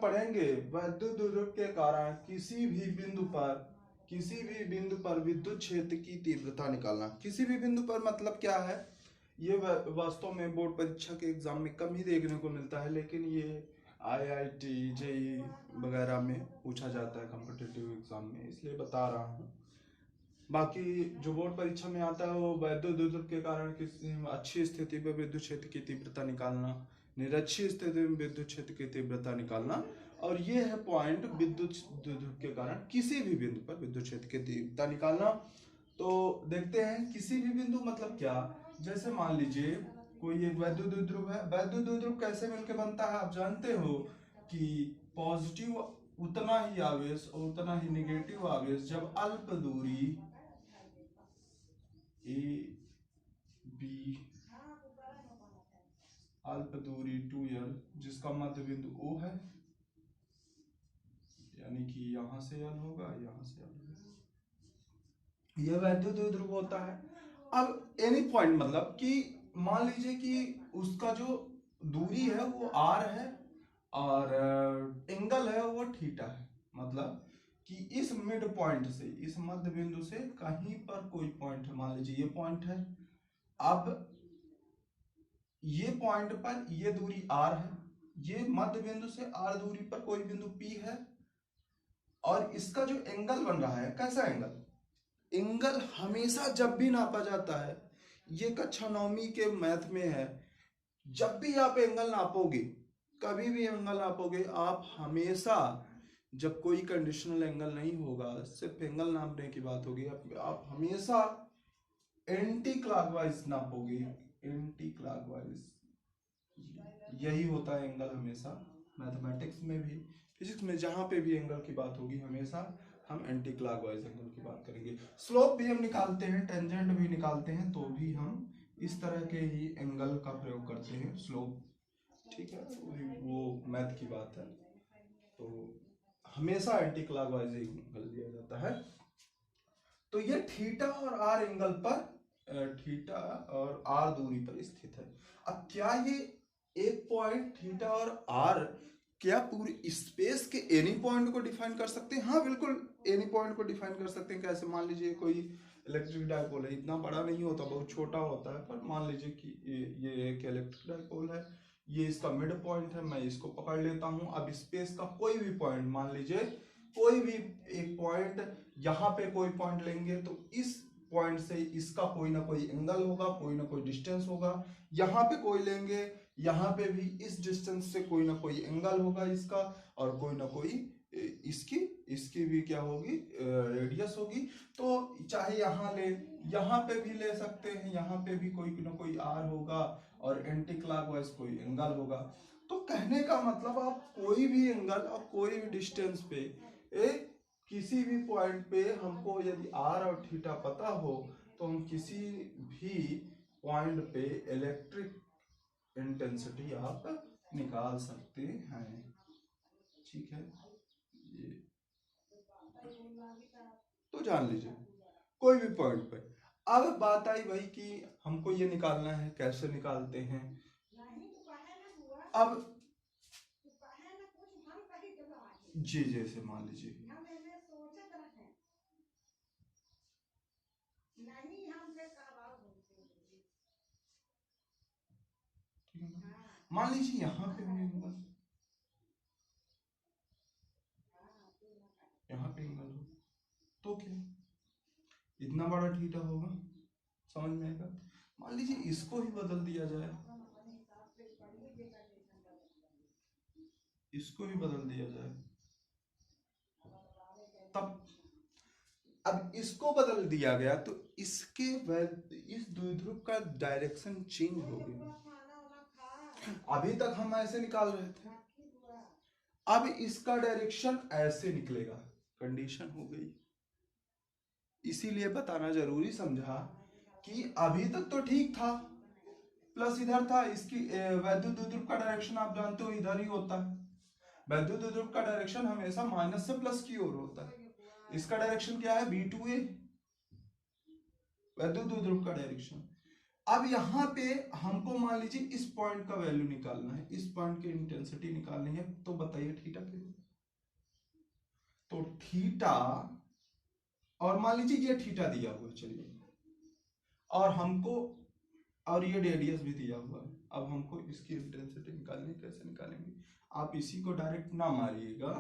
पढ़ेंगे वैद्युत द्विध्रुव के कारण किसी भी बिंदु पर विद्युत क्षेत्र की तीव्रता निकालना। किसी भी बिंदु पर मतलब क्या है, ये वास्तव में बोर्ड परीक्षा के एग्जाम में कम ही देखने को मिलता है, लेकिन ये आईआईटी जेई वगैरह में पूछा जाता है कॉम्पिटिटिव एग्जाम में, इसलिए बता रहा हूँ। बाकी जो बोर्ड परीक्षा में आता है वो वैद्युत द्विध्रुव के कारण किसी अच्छी स्थिति में विद्युत क्षेत्र की तीव्रता निकालना, निरक्षी स्थिति में विद्युत क्षेत्र की तीव्रता निकालना, और ये है पॉइंट विद्युत द्विध्रुव के कारण किसी भी बिंदु पर विद्युत क्षेत्र की तीव्रता निकालना। तो देखते हैं किसी भी बिंदु मतलब क्या। जैसे मान लीजिए कोई एक वैद्युत द्विध्रुव है। वैद्युत द्विध्रुव कैसे मिलकर बनता है आप जानते हो कि पॉजिटिव उतना ही आवेश और उतना ही निगेटिव आवेश जब अल्प दूरी ए बी अल्प दूरी 2l जिसका मध्य बिंदु O है, यानी कि यहां से L होगा, यहां से L होगा, यह वैद्युत द्विध्रुव होता है। अब एनी पॉइंट मतलब कि मान लीजिए कि उसका जो दूरी है वो r है और एंगल है वो थीटा है। मतलब कि इस मिड पॉइंट से, इस मध्य बिंदु से कहीं पर कोई पॉइंट है, मान लीजिए ये पॉइंट है। अब ये पॉइंट पर ये दूरी r है, ये मध्य बिंदु से r दूरी पर कोई बिंदु P है, और इसका जो एंगल बन रहा है, कैसा एंगल, एंगल हमेशा जब भी नापा जाता है, ये कक्षा 9वीं के मैथ में है, जब भी आप एंगल नापोगे, कभी भी एंगल नापोगे, आप हमेशा जब कोई कंडीशनल एंगल नहीं होगा, सिर्फ एंगल नापने की बात होगी, आप हमेशा एंटी क्लॉकवाइज नापोगे, एंटी क्लॉकवाइज। यही होता है एंगल हमेशा, मैथमेटिक्स में भी, फिजिक्स में, जहां पे भी एंगल की बात होगी हमेशा हम एंटी क्लॉकवाइज एंगल की बात करेंगे। स्लोप भी हम निकालते हैं, टेंजेंट भी निकालते हैं, तो भी हम इस तरह के ही एंगल का प्रयोग करते हैं, स्लोप, ठीक है, वो मैथ की बात है। तो हमेशा एंटी क्लॉकवाइज एंगल दिया जाता है। तो ये थीटा और आर एंगल पर, थीटा और आर दूरी पर स्थित है। अब क्या ये एक पॉइंट थीटा और आर क्या पूरी स्पेस के एनी पॉइंट को डिफाइन कर सकते हैं? हाँ बिल्कुल, एनी पॉइंट को डिफाइन कर सकते हैं। कैसे, मान लीजिए कोई इलेक्ट्रिक डायपोल है, इतना बड़ा नहीं होता, बहुत छोटा होता है, पर मान लीजिए कि ये एक इलेक्ट्रिक डायपोल है, ये इसका मिड पॉइंट है, मैं इसको पकड़ लेता हूं। अब स्पेस का कोई भी पॉइंट, मान लीजिए कोई भी एक पॉइंट, यहाँ पे कोई पॉइंट लेंगे तो इस पॉइंट से इसका कोई ना कोई एंगल होगा, कोई ना कोई डिस्टेंस होगा। यहाँ पे कोई लेंगे, यहाँ पे भी इस डिस्टेंस से कोई ना कोई एंगल होगा इसका, और कोई ना कोई इसकी इसकी भी क्या होगी, रेडियस होगी। तो चाहे यहाँ ले, यहाँ पे भी ले सकते हैं, यहाँ पे भी कोई ना कोई आर होगा और एंटी क्लॉकवाइज कोई एंगल होगा। तो कहने का मतलब आप कोई भी एंगल और कोई भी डिस्टेंस पे, किसी भी पॉइंट पे हमको यदि आर और थीटा पता हो, तो हम किसी भी पॉइंट पे इलेक्ट्रिक इंटेंसिटी आप निकाल सकते हैं, ठीक है। ये तो जान लीजिए कोई भी पॉइंट पे। अब बात आई भाई कि हमको ये निकालना है, कैसे निकालते हैं। अब जी, जैसे मान लीजिए मान लीजिए यहाँ पे एंगल, यहाँ पे एंगल हो, तो क्या इतना बड़ा थीटा होगा, समझ में आएगा। मान लीजिए इसको ही बदल दिया जाए, इसको ही बदल दिया जाए, तब अब इसको बदल दिया गया तो इसके इस द्विध्रुव का डायरेक्शन चेंज हो गया। अभी तक हम ऐसे निकाल रहे थे, अब इसका डायरेक्शन ऐसे निकलेगा, कंडीशन हो गई। इसीलिए बताना जरूरी समझा कि अभी तक तो ठीक था, प्लस इधर था, इसकी वैद्युत द्विध्रुव का डायरेक्शन आप जानते हो इधर ही होता है। वैद्युत द्विध्रुव का डायरेक्शन हमेशा माइनस से प्लस की ओर होता है। इसका डायरेक्शन क्या है, B2A, वैद्युत द्विध्रुव का डायरेक्शन। अब यहाँ पे हमको मान लीजिए इस पॉइंट का वैल्यू निकालना है, इस पॉइंट की इंटेंसिटी निकालनी है, तो बताइए थीटा कितना। तो थीटा, और मान लीजिए ये थीटा दिया हुआ है, चलिए, और हमको, और ये रेडियस भी दिया हुआ है। अब हमको इसकी इंटेंसिटी निकालनी है, कैसे निकालेंगे? आप इसी को डायरेक्ट ना मारिएगा,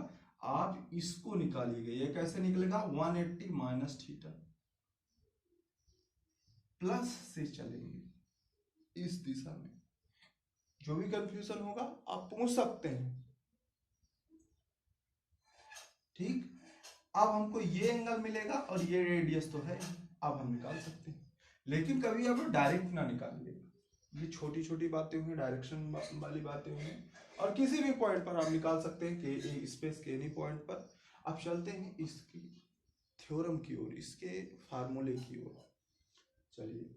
आप इसको निकालिएगा। ये कैसे निकलेगा? 180 माइनस थीटा, प्लस से चलेंगे इस दिशा में। जो भी कंफ्यूजन होगा आप पूछ सकते हैं, ठीक। अब हमको ये एंगल मिलेगा और ये रेडियस तो है, अब हम निकाल सकते हैं। लेकिन कभी आप डायरेक्ट ना निकालिएगा, ये छोटी छोटी बातें हुई, डायरेक्शन वाली बातें हुई, और किसी भी पॉइंट पर आप निकाल सकते हैं कि स्पेस के एनी पॉइंट पर। अब चलते हैं इसकी थ्योरम की ओर, इसके फार्मूले की ओर। चलिए,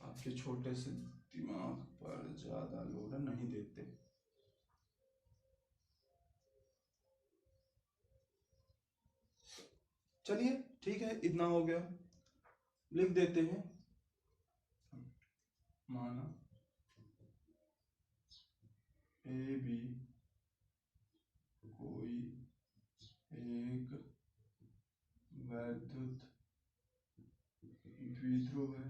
आपके छोटे से दिमाग पर ज्यादा लोड नहीं देते। चलिए ठीक है, इतना हो गया, लिख देते हैं। माना ए बी कोई एक वैद्युत द्विध्रुव है,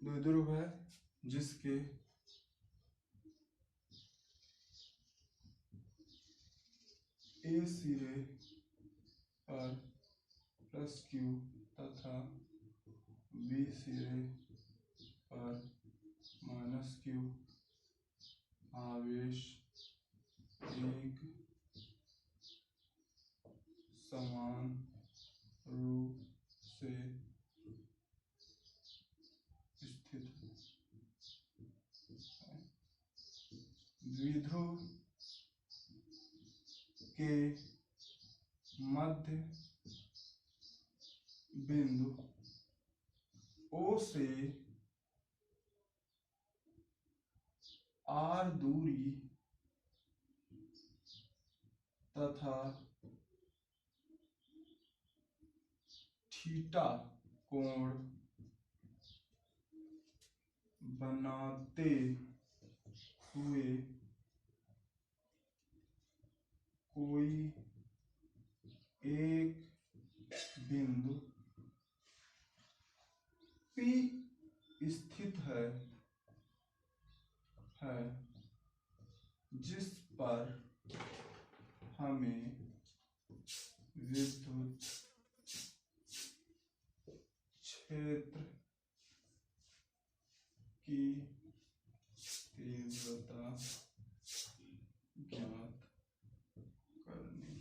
द्विध्रुव है जिसके ए सिरे पर प्लस क्यू तथा बी सिरे पर माइनस क्यू आवेश एक समान रूप से स्थित है। द्विध्रुव के मध्य बिंदु O से R दूरी तथा थीटा कोण बनाते हुए कोई एक बिंदु P स्थित है जिस पर हमें विद्युत क्षेत्र की तीव्रता ज्ञात करनी।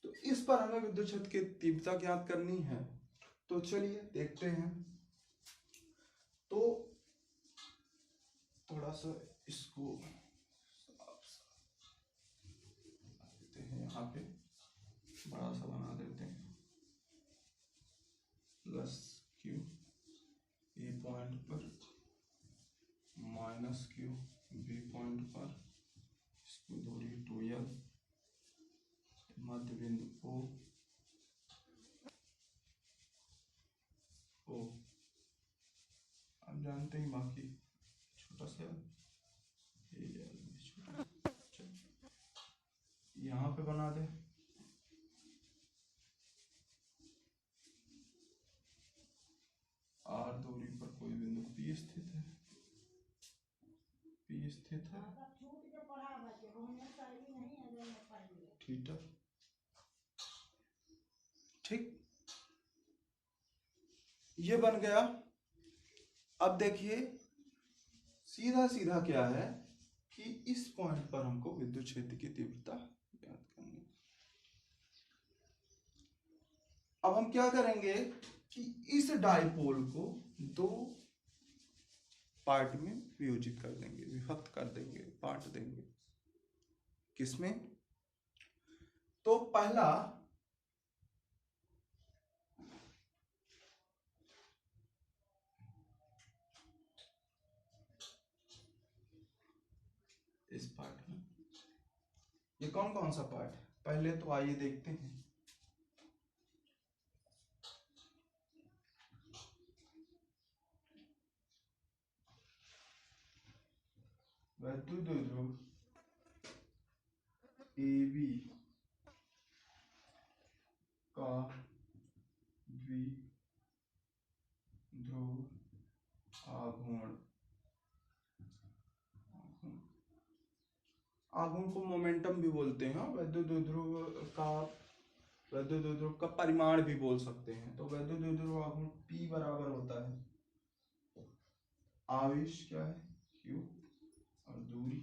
तो इस पर हमें विद्युत क्षेत्र की तीव्रता ज्ञात करनी है। तो चलिए देखते हैं। तो थोड़ा सा इसको देते हैं, यहाँ पे बड़ा सा बना देते हैं, प्लस क्यू ए पॉइंट पर, माइनस क्यू बी पॉइंट पर, इसकी दूरी 2l, मध्य बिंदु O, आप जानते हैं बाकी छोटा सा यहाँ पे बना दे, R दूरी पर कोई बिंदु P स्थित है, P स्थित है, थीटा, ठीक, ये बन गया। अब देखिए सीधा सीधा क्या है कि इस पॉइंट पर हमको विद्युत क्षेत्र की तीव्रता ज्ञात करनी। अब हम क्या करेंगे कि इस डाइपोल को दो पार्ट में विभाजित कर देंगे, विभक्त कर देंगे, बांट देंगे। किसमें? तो पहला इस पार्ट में। ये कौन कौन सा पार्ट है पहले तो आइए देखते हैं। वैद्युत द्विध्रुव AB का द्विध्रुव आघूर्ण, आघूर्ण को मोमेंटम भी बोलते हैं, वैद्युत द्विध्रुव का परिमाण भी बोल सकते हैं। तो वैद्युत द्विध्रुव आघूर्ण P बराबर होता है आवेश क्या है Q और दूरी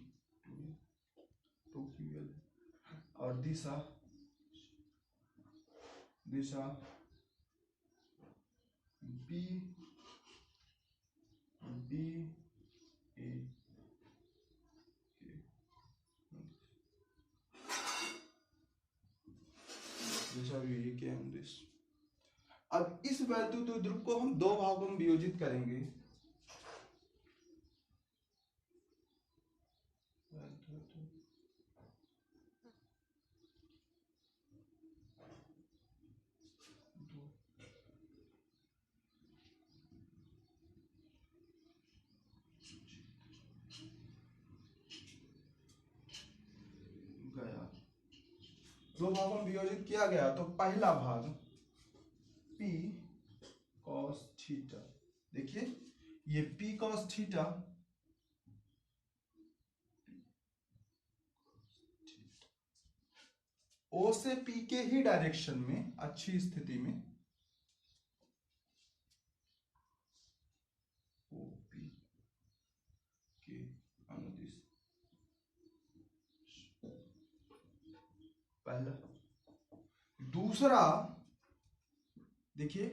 2QL और दिशा B A दिशा भी A के अनुदिश। अब इस वैद्युत द्विध्रुव को हम दो भागों में वियोजित करेंगे। दो भागों में वियोजित किया गया। तो पहला भाग P cos थीटा, देखिए ये P cos थीटा O से P के ही डायरेक्शन में अच्छी स्थिति में OP के अनुदिश, पहला। दूसरा देखिए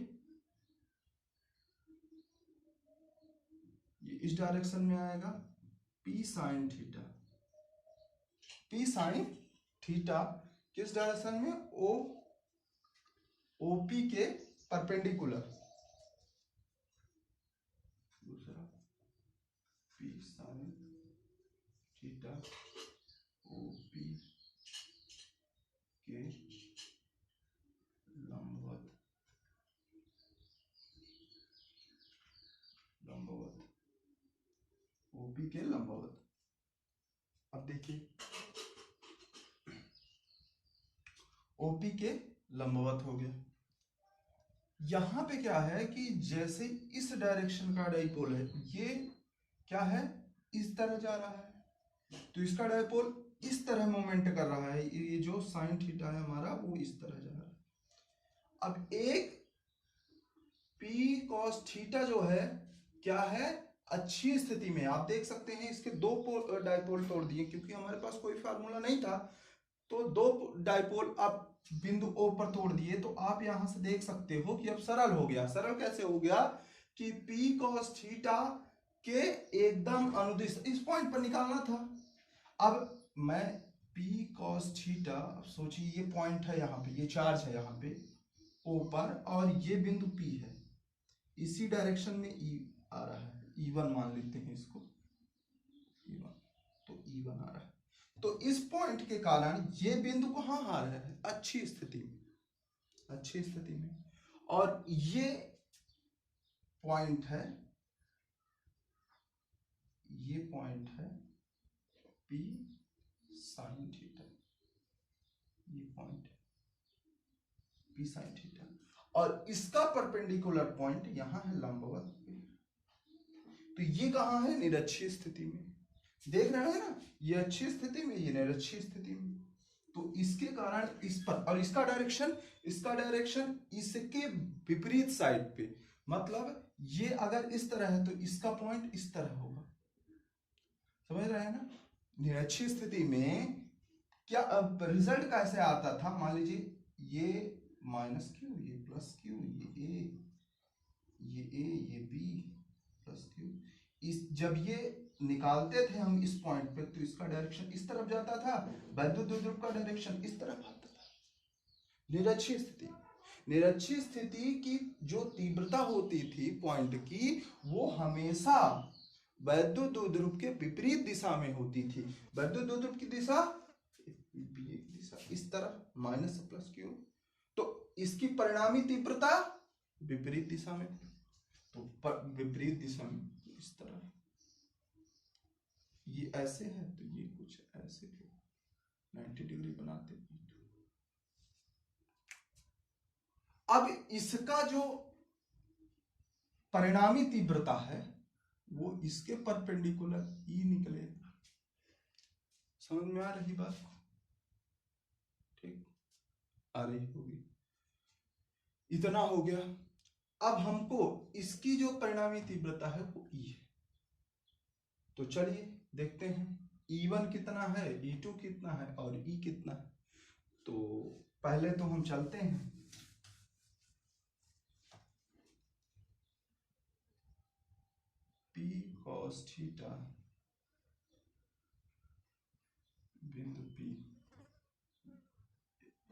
ये इस डायरेक्शन में आएगा P sin theta, P sin theta किस डायरेक्शन में OP के परपेंडिकुलर। दूसरा P sin थीटा OP के लंबवत OP के लंबवत। अब देखिए OP के लंबवत हो गया। यहां पे क्या है कि जैसे इस डायरेक्शन का डाइपोल है, ये क्या है इस तरह जा रहा है, तो इसका डाइपोल इस तरह मूवमेंट कर रहा है। ये जो साइन थीटा है हमारा वो इस तरह जा रहा है। अब एक P cos थीटा जो है क्या है अच्छी स्थिति में, आप देख सकते हैं इसके दो डाइपोल तोड़ दिए, क्योंकि हमारे पास कोई फार्मूला नहीं था तो दो डाइपोल आप बिंदु O पर तोड़ दिए। तो आप यहां से देख सकते हो कि अब सरल हो गया। सरल कैसे हो गया कि P cos थीटा के एकदम अनुदिश इस पॉइंट पर निकालना था। अब मैं P cos थीटा, अब सोचिए ये पॉइंट है यहाँ पे, ये चार्ज है यहाँ पे O पर और ये बिंदु P है, इसी डायरेक्शन में E आ रहा है, E1 मान लेते हैं इसको E1, तो E1 आ रहा है। तो इस पॉइंट के कारण ये बिंदु कहाँ आ रहा है अच्छी स्थिति में, और ये पॉइंट है P sin थीटा, ये पॉइंट है P sin थीटा, और इसका परपेंडिकुलर पॉइंट यहां है लंबवत पे। तो ये कहां है निरक्षीय स्थिति में, देख रहे हैं ना, ये अच्छी स्थिति में, ये निरक्षीय स्थिति में। तो इसके कारण इस पर, और इसका डायरेक्शन इसके विपरीत साइड पे, मतलब ये अगर इस तरह है तो इसका पॉइंट इस तरह होगा, समझ रहे हैं ना। निरक्षीय स्थिति में क्या अब रिजल्ट कैसे आता था, मान लीजिए ये माइनस क्यू, ये प्लस क्यू, ये बी प्लस क्यू, इस जब ये निकालते थे हम इस पॉइंट पे तो इसका डायरेक्शन इस तरफ जाता था, वैद्युत द्विध्रुव का डायरेक्शन इस तरफ आता था। निरक्षीय स्थिति की जो तीव्रता होती थी पॉइंट की, वो हमेशा वैद्युत द्विध्रुव के विपरीत दिशा में होती थी। वैद्युत द्विध्रुव की दिशा इस तरह माइनस प्लस की ओर, तो इसकी परिणामी तीव्रता विपरीत दिशा में, तो विपरीत दिशा में इस तरह, ये ऐसे है तो ये कुछ ऐसे 90 डिग्री बनाते। अब इसका जो परिणामी तीव्रता है वो इसके परपेंडिकुलर ई निकलेगा। समझ में आ रही बात? ठीक, आ रही होगी। इतना हो गया। अब हमको इसकी जो परिणामी तीव्रता है वो ई है, तो चलिए देखते हैं E1 कितना है, E2 कितना है और E कितना है। तो पहले तो हम चलते हैं, P cos थीटा बिंदु P,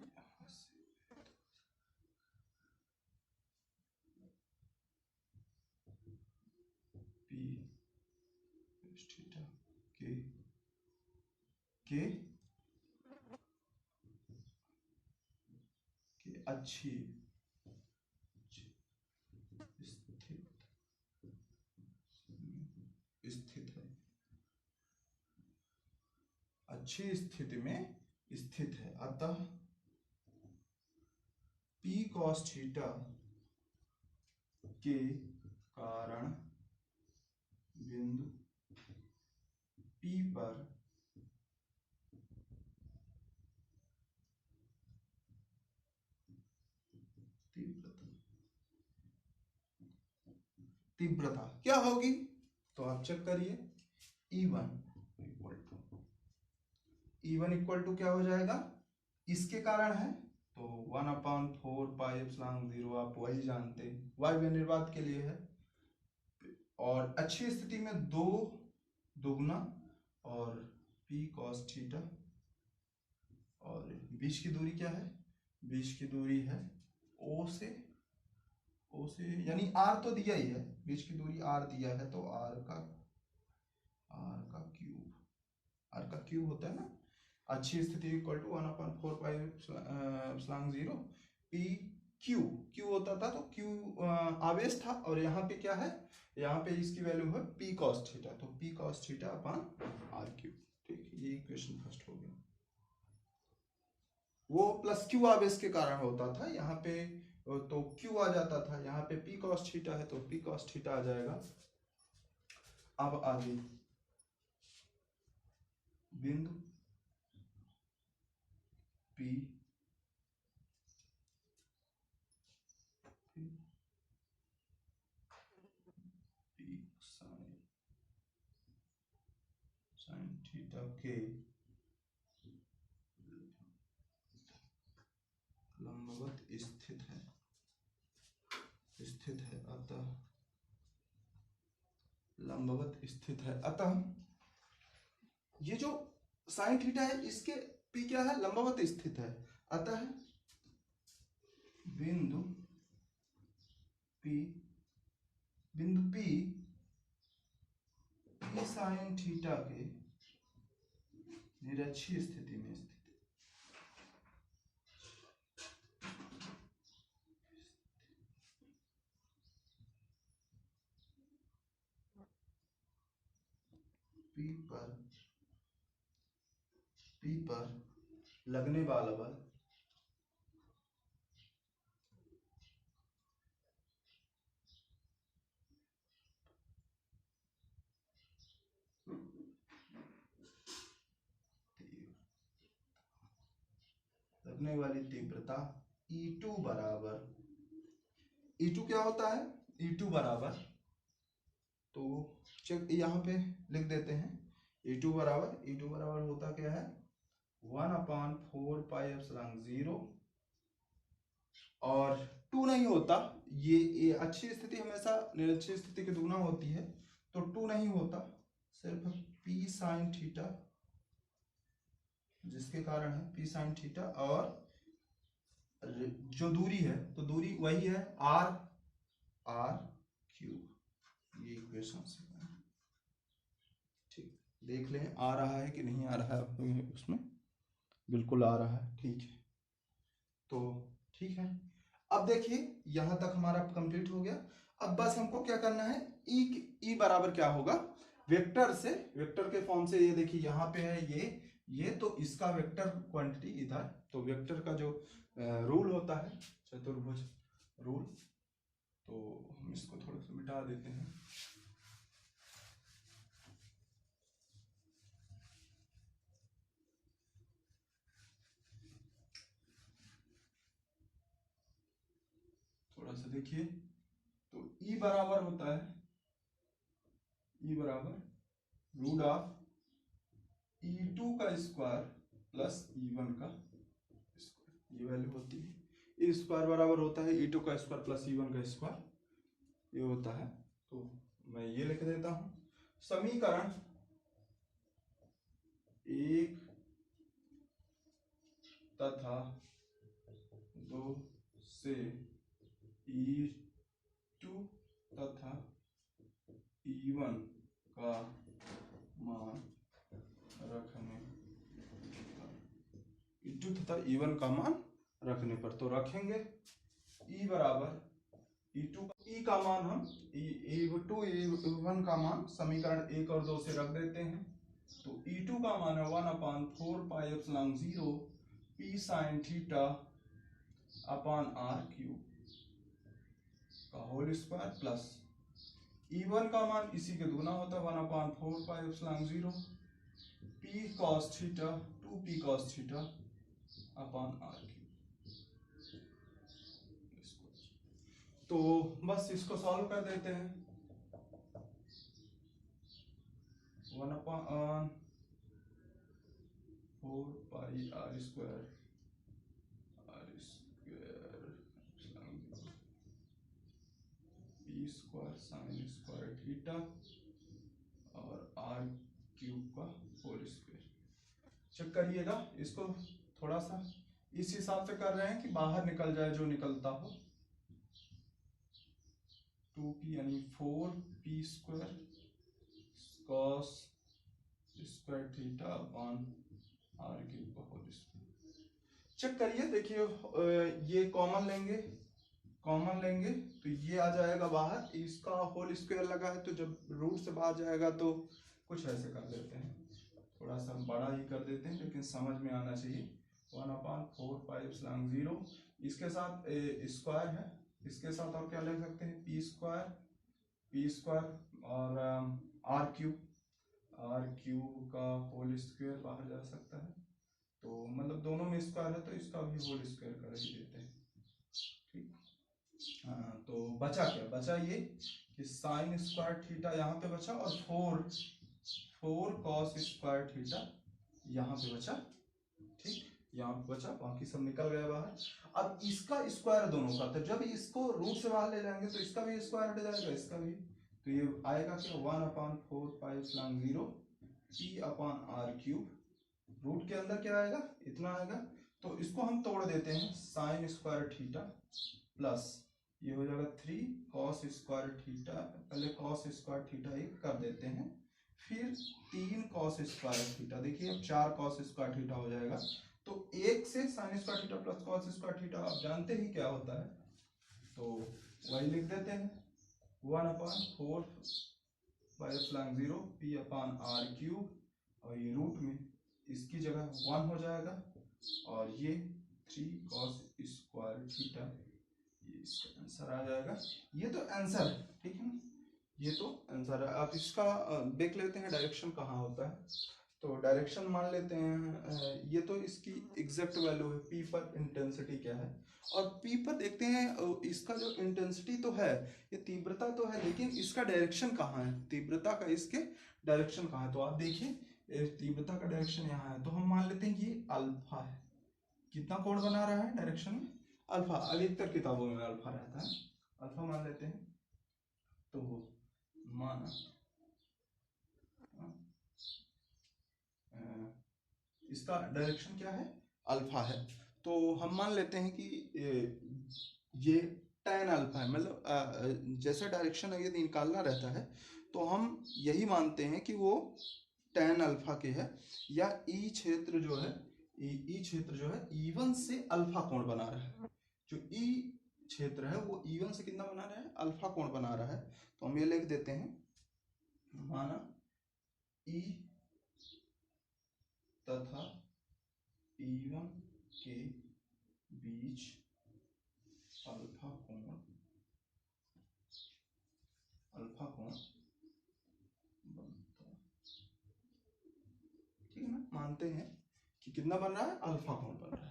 यहां से P cos थीटा के अच्छी स्थित है, अच्छी स्थिति में स्थित है। अतः P cos थीटा के कारण बिंदु P पर तीव्रता क्या होगी, तो आप चेक करिए। E1 इक्वल टू क्या हो जाएगा, इसके कारण है तो 1/4 पाई एप्सिलॉन 0, आप वही जानते हैं, वाई निर्वात के लिए है। और अच्छी स्थिति में 2 दुगना और P cos थीटा, और बीच की दूरी क्या है, बीच की दूरी है O से यानी R तो दिया ही है, बीच की दूरी R दिया है, तो R का क्यूब होता है ना। अच्छी स्थिति equal to 1/4 pi epsilon 0 P q होता था, तो क्यू आवेश था, और यहाँ पे क्या है, यहाँ पे इसकी वैल्यू है P cos थीटा, तो P cos theta upon R cube. ठीक, ये इक्वेशन फर्स्ट हो गया। वो प्लस क्यू आवेश के कारण होता था, यहाँ पे तो क्यू आ जाता था, यहाँ पे P cos थीटा है तो P cos थीटा आ जाएगा। अब आगे बिंदु P साइन थीटा के लंबवत स्थित है, अतः लंबवत स्थित है, अतः ये जो साइन थीटा है इसके P क्या है, लंबवत स्थित है, अतः बिंदु P साइन थीटा के निरक्षीय स्थिति में स्थित P पर लगने वाला बल लगने वाली तीव्रता E2 बराबर, E2 क्या होता है, E2 बराबर, तो चेक यहाँ पे लिख देते हैं, E2 बराबर होता क्या है, 1/4 पाई एप्सिलॉन 0, और 2 नहीं होता, ये अच्छी स्थिति हमेशा निरक्षीय स्थिति की दुगना होती है, तो 2 नहीं होता, सिर्फ P साइन थीटा, जिसके कारण है P साइन थीटा, और जो दूरी है तो दूरी वही है R क्यूब, ये इक्वेशन से। देख लें आ रहा है कि नहीं आ रहा है उसमें। बिल्कुल आ रहा है, ठीक है। तो ठीक है, अब देखिए यहां तक हमारा कंप्लीट हो गया। अब बस हमको क्या करना है, ई बराबर क्या होगा, वेक्टर से, वेक्टर के फॉर्म से। ये देखिए यहाँ पे है ये तो इसका वेक्टर क्वांटिटी इधर, तो वेक्टर का जो रूल होता है चतुर्भुज रूल, तो हम इसको थोड़ा सा मिटा देते हैं। थोड़ा सा देखिए, तो ई बराबर होता है, ई बराबर रूट ऑफ E2 का स्क्वायर प्लस E1 का स्क्वायर, ये वैल्यू होती है। ई स्क्वायर बराबर होता है E2 का स्क्वायर प्लस E1 का स्क्वायर, ये होता है। तो मैं ये लिख देता हूं, समीकरण 1 तथा 2 से E2 तथा E1 का मान रखने, E2 तथा E1 का मान रखने पर, तो रखेंगे E बराबर E का मान हम E2 E1 का मान समीकरण 1 और 2 से रख देते हैं। तो E2 का मान है 1/4 pi epsilon 0 P sin theta upon R cube का होल स्क्वायर प्लस E1 का मान इसी के दुगना होता है 1/4 pi epsilon 0 P cos theta 2P cos theta upon R cube. तो बस इसको सॉल्व कर देते हैं। 1/4 पाई R square P square sine square theta और R क्यूब का होल स्क्वायर। चेक करिएगा इसको, थोड़ा सा इस हिसाब से कर रहे हैं कि बाहर निकल जाए जो निकलता हो। 2P यानी 4P square cos square theta upon R cube का होल स्क्वायर। चेक करिए, देखिए ये कॉमन लेंगे तो ये आ जाएगा बाहर, इसका होल स्क्वायर लगा है तो जब रूट से बाहर जाएगा तो कुछ ऐसे कर देते हैं, थोड़ा सा बड़ा ही कर देते हैं लेकिन समझ में आना चाहिए। 1/4 पाई एप्सिलॉन 0, इसके साथ स्क्वायर है, इसके साथ और क्या ले सकते हैं, पी स्क्वायर और आर क्यूब का होल स्क्वायर बाहर जा सकता है। तो मतलब दोनों में स्क्वायर है तो इसका भी होल स्क्वायर कर ही देते हैं, ठीक। हाँ, तो बचा क्या, बचा ये कि साइन स्क्वायर थीटा यहाँ पे बचा और 4 cos स्क्वायर थीटा यहाँ पे बचा, ठीक, यहाँ पे बचा, बाकी सब निकल गया बाहर। अब इसका स्क्वायर दोनों का, तो जब इसको रूट से बाहर ले जाएंगे तो इसका भी स्क्वायर हट जाएगा, इसका भी, तो ये आएगा कि 1/4 pi epsilon 0 P upon R cube, root के अंदर क्या आएगा, इतना आएगा। तो इसको हम तोड़ देते हैं, साइन स्क्वायर थीटा प्लस ये हो जाएगा 3 cos स्क्वायर थीटा, पहले cos स्क्वायर थीटा एक कर देते हैं, फिर 3 cos स्क्वायर थीटा, देखिए अब 4 cos स्क्वायर थीटा हो जाएगा। तो एक से sine square theta plus cos square theta आप जानते ही क्या होता है, तो वही लिख देते हैं 1/4 pi epsilon 0 P upon R cube, और ये रूट में इसकी जगह 1 हो जाएगा, और ये 3 cos स्क्वायर थीटा, ये इसका आंसर आ जाएगा। ये तो आंसर है, ठीक है ना, ये तो आंसर है। आप इसका देख लेते हैं डायरेक्शन कहाँ होता है, तो डायरेक्शन मान लेते हैं, ये तो इसकी एग्जैक्ट वैल्यू है, पी पर इंटेंसिटी क्या है, और पी पर देखते हैं इसका जो इंटेंसिटी तो है, ये तीव्रता तो है, लेकिन इसका डायरेक्शन कहाँ है, तीव्रता का इसके डायरेक्शन कहाँ है, तो आप देखिए तीव्रता का डायरेक्शन यहाँ है, तो हम मान लेते हैं कि ये अल्फा है, कितना कोण बना रहा है डायरेक्शन में, अल्फा, अधिकतर किताबों में अल्फा रहता है, अल्फा मान लेते हैं। तो माना इसका डायरेक्शन क्या है, अल्फा है, तो हम मान लेते हैं कि ये tan अल्फा है, मतलब जैसा डायरेक्शन है ये निकालना रहता है, तो हम यही मानते हैं कि वो tan अल्फा के है, या ई क्षेत्र जो है ई क्षेत्र जो है E1 से अल्फा कोण बना रहा है। जो ई क्षेत्र है वो E1 से कितना बना रहा है, अल्फा कोण बना रहा है। तो हम ये लिख देते हैं, माना ई तथा E1 के बीच अल्फा कोण बनता है, ठीक है ना। मानते हैं कि कितना बन रहा है, अल्फा कोण बन रहा है।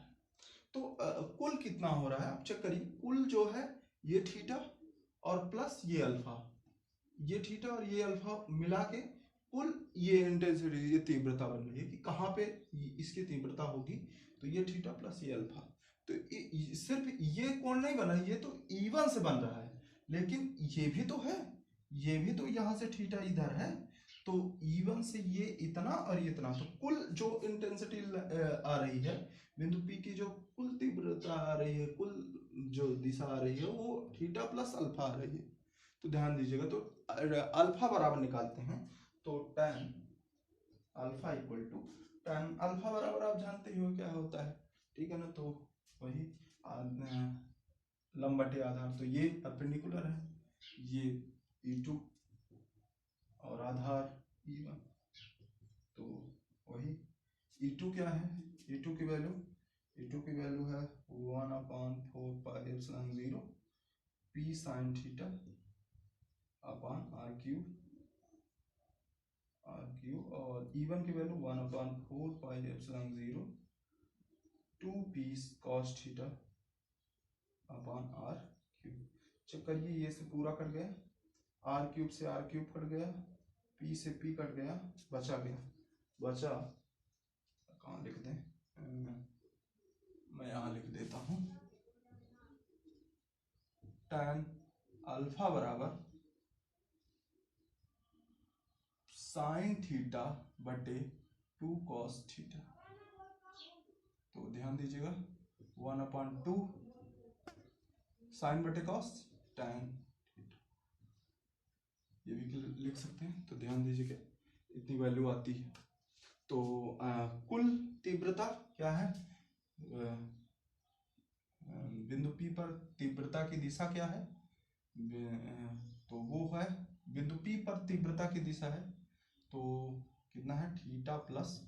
तो कुल कितना हो रहा है आप चेक करिए। कुल जो है ये थीटा और प्लस ये अल्फा, ये थीटा और ये अल्फा मिला के कुल ये इंटेंसिटी, ये तीव्रता बन रही है कि कहाँ पे इसकी तीव्रता होगी। तो ये थीटा प्लस ये अल्फा, तो सिर्फ ये कोण नहीं बना, ये तो E1 से बन रहा है, लेकिन ये भी तो है, ये भी तो यहाँ से थीटा इधर है, तो E1 से ये इतना और ये इतना, तो कुल जो इंटेंसिटी आ रही है बिंदु P की, जो कुल तीव्रता आ रही है, कुल जो दिशा आ रही है, वो थीटा प्लस अल्फा आ रही है। तो ध्यान दीजिएगा, तो अल्फा बराबर निकालते हैं, तो tan alpha equal to tan alpha बराबर आप जानते ही हो क्या होता है, ठीक है ना। तो वही लंब बटे आधार, तो ये परपेंडिकुलर है, ये E2 और आधार E1, तो वही E2 क्या है, E2 की वैल्यू है 1/4πε0 P sin theta upon r cube, और E1 की value 1/4πε0 2p cos theta upon r cube. Check करिए, ये से पूरा कट गया, r क्यूब से r क्यूब कट गया, p से p कट गया, बचा कहाँ लिख दें, मैं यहाँ लिख देता हूँ, tan अल्फा बराबर साइन थीटा बटे 2 cos थीटा। तो ध्यान दीजिएगा 1/2 साइन बटे कॉस tan, ये भी लिख सकते हैं। तो ध्यान दीजिएगा इतनी वैल्यू आती है। तो कुल तीव्रता क्या है, बिंदु P पर तीव्रता की दिशा क्या है, तो वो है बिंदु P पर तीव्रता की दिशा है, तो कितना है, थीटा प्लस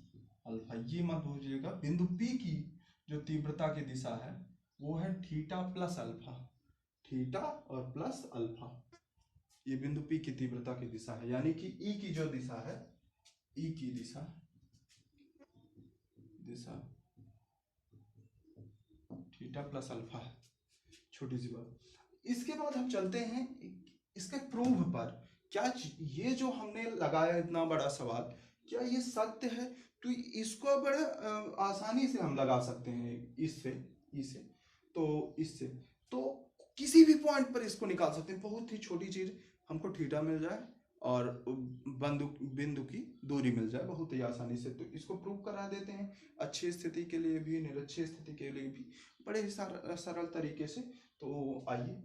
अल्फा। ये मत भूलिएगा, बिंदु P की जो तीव्रता की दिशा है वो है थीटा प्लस अल्फा, थीटा और प्लस अल्फा, ये बिंदु P की तीव्रता की दिशा है। यानी कि E की जो दिशा है, E की दिशा थीटा प्लस अल्फा है, छोटी सी बात। इसके बाद हम चलते हैं इसके प्रूफ पर। क्या ये जो हमने लगाया इतना बड़ा सवाल, क्या ये सत्य है? तो इसको बड़े आसानी से हम लगा सकते हैं, इससे तो किसी भी पॉइंट पर इसको निकाल सकते हैं। बहुत ही छोटी चीज, हमको थीटा मिल जाए और बिंदु की दूरी मिल जाए बहुत ही आसानी से, तो इसको प्रूव करा देते हैं। अच्छी स्थिति के लिए भी, निरक्षीय स्थिति के लिए भी बड़े ही सरल तरीके से। तो आइए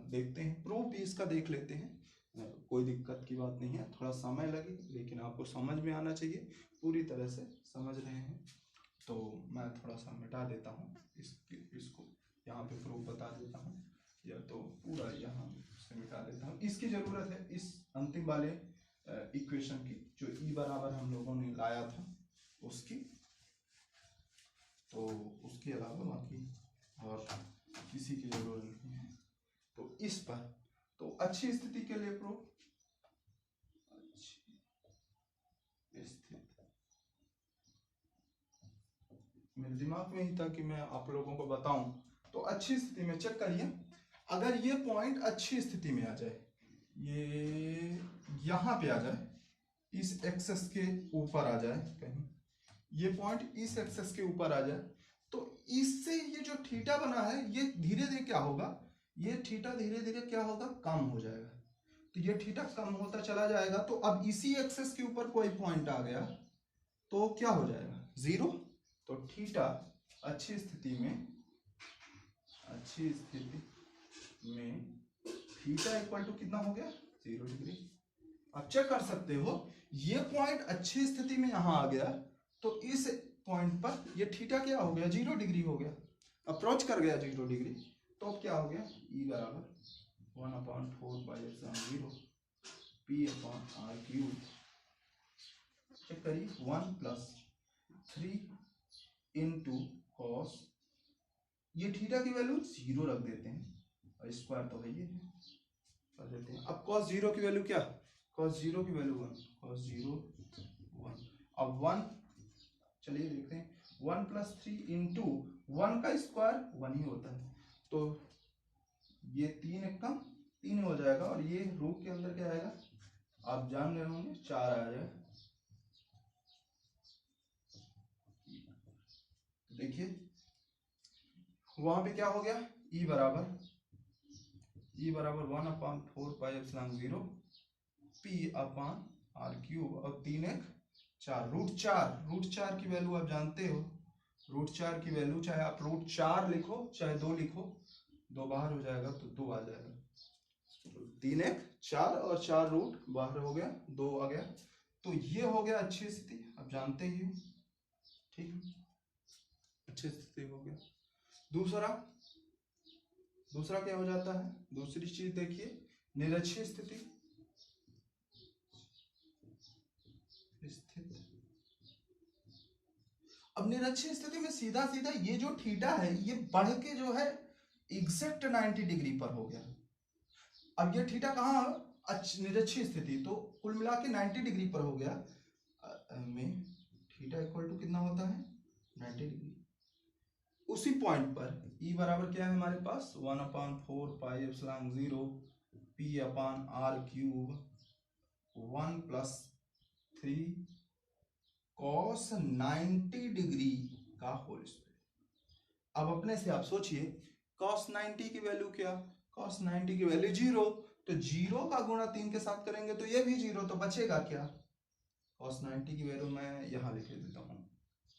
देखते हैं, प्रूफ भी इसका देख लेते हैं। कोई दिक्कत की बात नहीं है, थोड़ा समय लगे लेकिन आपको समझ में आना चाहिए, पूरी तरह से समझ रहे हैं। तो मैं थोड़ा सा मिटा देता हूँ इसको, यहाँ पे प्रूफ बता देता हूँ, या तो पूरा यहाँ से मिटा देता हूँ। इसकी ज़रूरत है इस अंतिम वाले इक्वेशन की, जो E बराबर हम लोगों ने लाया था उसकी, तो उसके अलावा बाकी और किसी की जरूरत नहीं है। तो इस पर, तो अच्छी स्थिति के लिए प्रूफ, अच्छी स्थिति मेरे दिमाग में ही था कि मैं आप लोगों को बताऊं। तो अच्छी स्थिति में चेक करिए, अगर ये पॉइंट अच्छी स्थिति में आ जाए, ये यहां पे आ जाए, इस एक्सेस के ऊपर आ जाए, कहीं ये पॉइंट इस एक्सेस के ऊपर आ जाए, तो इससे ये जो थीटा बना है ये धीरे धीरे क्या होगा, ये थीटा धीरे धीरे क्या होगा, कम हो जाएगा। तो ये थीटा कम होता चला जाएगा। तो अब इसी एक्सेस के ऊपर कोई पॉइंट आ गया तो क्या हो जाएगा, 0। तो थीटा अच्छी स्थिति में थीटा इक्वल टू कितना हो गया, 0 डिग्री। आप चेक कर सकते हो, ये पॉइंट अच्छी स्थिति में यहां आ गया, तो इस पॉइंट पर ये थीटा क्या हो गया, 0 डिग्री हो गया, अप्रोच कर गया 0 डिग्री। तो अब क्या हो गया, ई बराबर 1/4 P upon R cube, check करिए 1 + 3 इंटू कॉस, ये थीटा की वैल्यू 0 रख देते हैं, और स्क्वायर तो है ये कर देते हैं। अब cos 0 की वैल्यू क्या, cos 0 की वैल्यू 1, cos 0 1। अब 1, चलिए देखते हैं, 1 + 3 इंटू 1 का स्क्वायर 1 ही होता है, तो ये 3 एकम 3 हो जाएगा, और ये रूट के अंदर क्या आएगा, आप जान रहे होंगे 4 आ जाएगा। देखिए वहां पे क्या हो गया, ई बराबर 1/4πε0 पी अपॉन आर क्यूब, और 3 × 4 √4 की वैल्यू आप जानते हो, √4 की वैल्यू चाहे आप √4 लिखो चाहे 2 लिखो, 2 बाहर हो जाएगा तो 2 आ जाएगा, तो 3 × 4 और 4 रूट बाहर हो गया, 2 आ गया, तो ये हो गया अच्छी स्थिति, आप जानते ही हो, ठीक है, अच्छी स्थिति हो गया। दूसरा क्या हो जाता है, दूसरी चीज देखिए, निरक्षीय स्थिति, अब निरक्षीय स्थिति में सीधा सीधा ये जो थीटा है ये बढ़ के जो है एग्जैक्ट 90 डिग्री पर हो गया। अब ये थीटा कहाँ, निरक्षीय स्थिति, तो कुल मिला के 90 डिग्री पर हो गया, में थीटा इक्वल टू कितना होता है, 90 डिग्री। उसी पॉइंट पर ई बराबर क्या है हमारे पास, 1/4πε0 P upon R cube 1 + 3 cos 90 degree का होल स्क्वायर। अब अपने से आप सोचिए, cos 90 की वैल्यू क्या, cos 90 की वैल्यू 0, तो 0 का गुणा 3 के साथ करेंगे तो ये भी 0, तो बचेगा क्या, cos 90 की वैल्यू मैं यहां लिख देता हूं,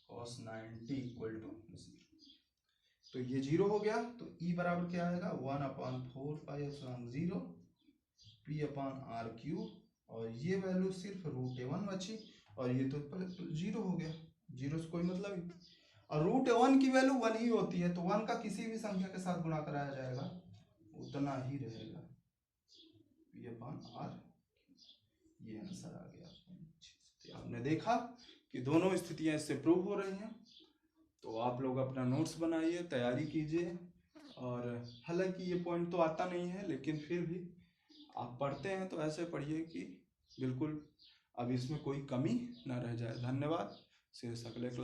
cos 90 = 0, तो ये 0 हो गया, तो ई बराबर क्या आएगा, 1/4πε0 पी अपॉन आर क्यूब, और ये वैल्यू सिर्फ √1 बची, और ये तो 0 हो गया, 0 से कोई मतलब ही, और √1 की वैल्यू 1 ही होती है, तो 1 का किसी भी संख्या के साथ गुणा कराया जाएगा उतना ही रहेगा, पी अपॉन आर, ये आंसर आ गया। आपने देखा कि दोनों स्थितियां इससे प्रूव हो रही हैं, तो आप लोग अपना नोट्स बनाइए, तैयारी कीजिए, और हालांकि ये पॉइंट तो आता नहीं है, लेकिन फिर भी आप पढ़ते हैं तो ऐसे पढ़िए कि बिल्कुल अब इसमें कोई कमी ना रह जाए। धन्यवाद, शेष अगले क्लास